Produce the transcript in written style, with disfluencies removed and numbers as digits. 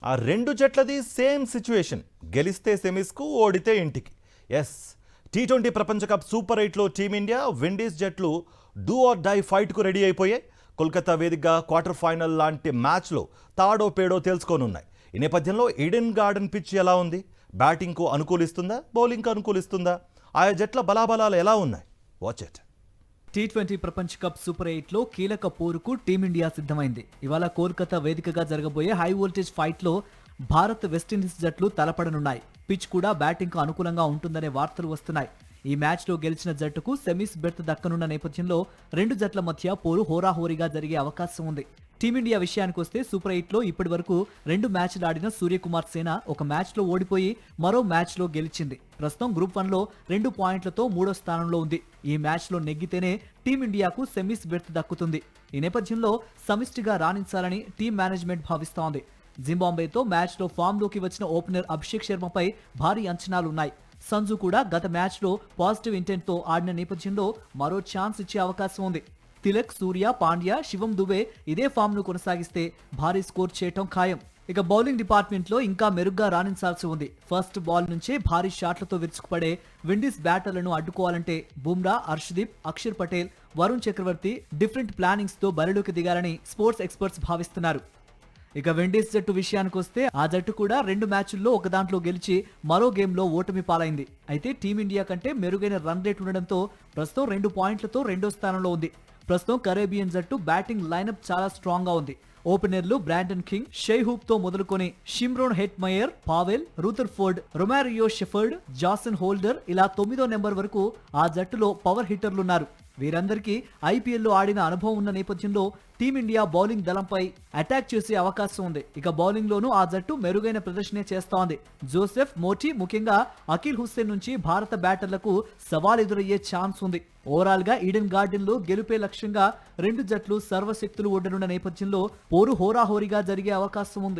ఆ రెండు జట్లది same situation. గెలిస్తే సెమీస్కు, ఓడితే ఇంటికి. ఎస్, టీ20 ప్రపంచ కప్ సూపర్ 8లో టీమిండియా, విండీస్ జట్లు డూ ఆర్ డై ఫైట్కు రెడీ అయిపోయాయి. కోల్కతా వేదికగా క్వార్టర్ ఫైనల్ లాంటి మ్యాచ్లో తాడో పేడో తేల్చుకోనున్నాయి. ఈ నేపథ్యంలో ఈడెన్ గార్డెన్ పిచ్ ఎలా ఉంది? బ్యాటింగ్కు అనుకూలిస్తుందా, బౌలింగ్కు అనుకూలిస్తుందా? ఆయా జట్ల బలాబలాలు ఎలా ఉన్నాయి? Watch it. టీ20 ప్రపంచ కప్ సూపర్ 8లో కీలక పోరుకు టీమిండియా సిద్ధమైంది. ఇవాళ కోల్కతా వేదికగా జరగబోయే హై వోల్టేజ్ ఫైట్లో భారత్ వెస్టిండీస్ జట్లు తలపడనున్నాయి. పిచ్ కూడా బ్యాటింగ్కు అనుకూలంగా ఉంటుందనే వార్తలు వస్తున్నాయి. ఈ మ్యాచ్లో గెలిచిన జట్టుకు సెమీస్ బెర్త్ దక్కనున్న నేపథ్యంలో రెండు జట్ల మధ్య పోరు హోరాహోరీగా జరిగే అవకాశం ఉంది. టీమిండియా విషయానికి వస్తే సూపర్ 8లో ఇప్పటి వరకు 2 మ్యాచ్లు ఆడిన సూర్యకుమార్ సేన ఒక మ్యాచ్లో ఓడిపోయి మరో మ్యాచ్లో గెలిచింది. ప్రస్తుతం గ్రూప్ 1లో 2 పాయింట్లతో 3వ స్థానంలో ఉంది. ఈ మ్యాచ్లో నెగ్గితేనే టీమిండియాకు సెమీస్ బెర్త్ దక్కుతుంది. ఈ నేపథ్యంలో సమిష్టిగా రాణించాలని టీం మేనేజ్మెంట్ భావిస్తోంది. జింబాబ్వేతో మ్యాచ్లో ఫామ్లోకి వచ్చిన ఓపెనర్ అభిషేక్ శర్మపై భారీ అంచనాలున్నాయి. సంజు కూడా గత మ్యాచ్లో పాజిటివ్ ఇంటెంట్తో ఆడిన నేపథ్యంలో మరో ఛాన్స్ ఇచ్చే అవకాశం ఉంది. తిలక్, సూర్య, పాండ్యా, శివం దుబే ఇదే ఫామ్ను కొనసాగిస్తే భారీ స్కోర్ చేయటం ఖాయం. ఇక బౌలింగ్ డిపార్ట్మెంట్లో ఇంకా మెరుగ్గా రాణించాల్సి ఉంది. ఫస్ట్ బాల్ నుంచే భారీ షాట్లతో విరుచుకుపడే విండీస్ బ్యాటర్లను అడ్డుకోవాలంటే బుమ్రా, హర్షదీప్, అక్షర్ పటేల్, వరుణ్ చక్రవర్తి డిఫరెంట్ ప్లానింగ్స్తో బరిలోకి దిగాలని స్పోర్ట్స్ ఎక్స్పర్ట్స్ భావిస్తున్నారు. ఇక విండీస్ జట్టు విషయానికి వస్తే ఆ జట్టు కూడా 2 మ్యాచ్ల్లో ఒక దాంట్లో గెలిచి మరో గేమ్లో ఓటమి పాలైంది. అయితే టీమిండియా కంటే మెరుగైన రన్ రేట్ ఉండడంతో ప్రస్తుతం 2 పాయింట్లతో 2వ స్థానంలో ఉంది. ప్రస్తుతం కరేబియన్ జట్టు బ్యాటింగ్ లైనప్ చాలా స్ట్రాంగ్ గా ఉంది. ఓపెనర్లు బ్రాండన్ కింగ్, షెహూప్ తో మొదలుకొని Shimron Hetmyer, Powell, Rutherford, Romario Shepherd, Jason Holder ఇలా 9వ నెంబర్ వరకు ఆ జట్టులో పవర్ హిట్టర్లున్నారు. వీరందరికీ ఐపీఎల్లో ఆడిన అనుభవం ఉన్న నేపథ్యంలో టీమిండియా బౌలింగ్ దళంపై అటాక్ చేసే అవకాశం ఉంది. ఇక బౌలింగ్ లోనూ ఆ జట్టు మెరుగైన ప్రదర్శనే చేస్తోంది. జోసెఫ్, మోటీ, ముఖ్యంగా అఖిల్ హుస్సేన్ నుంచి భారత బ్యాటర్లకు సవాల్ ఎదురయ్యే ఛాన్స్ ఉంది. ఓవరాల్ గా ఈడెన్ గార్డెన్ లో గెలుపే లక్ష్యంగా రెండు జట్లు సర్వశక్తులు ఒడ్డనున్న నేపథ్యంలో పోరు హోరాహోరీగా జరిగే అవకాశం ఉంది.